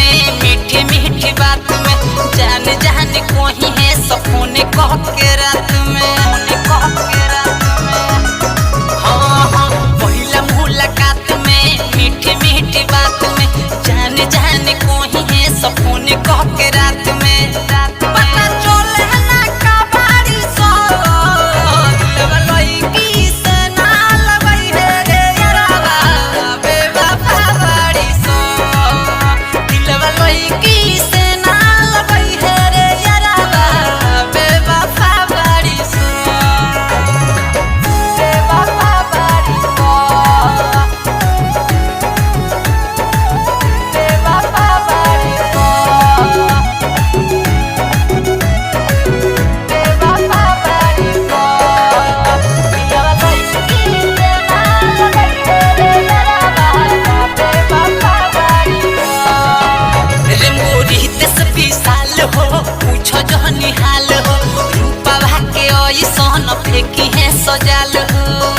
में मीठी मीठी बात में जान जान कोही है सपने कह के रात में हाँ हाँ पहिला मुलाकात में मीठी मीठी बात में जान जान कोही है सपने कह के रात में पता चले ना कबाड़ी सो दिलवा लईकी से ना लगई है रे यारावा बेवफा बाड़ी सो दिलवा लईकी से ना लगई है रे यारावा बेवफा बाड़ी सो बेवफा बाड़ी सो बेवफा बाड़ी सो निहाल हो रूपा भाके ऐसन फेंकी है सजाल हो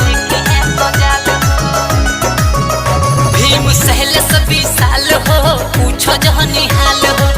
भीम सहल से विशाल हो पूछो जो निहाल हो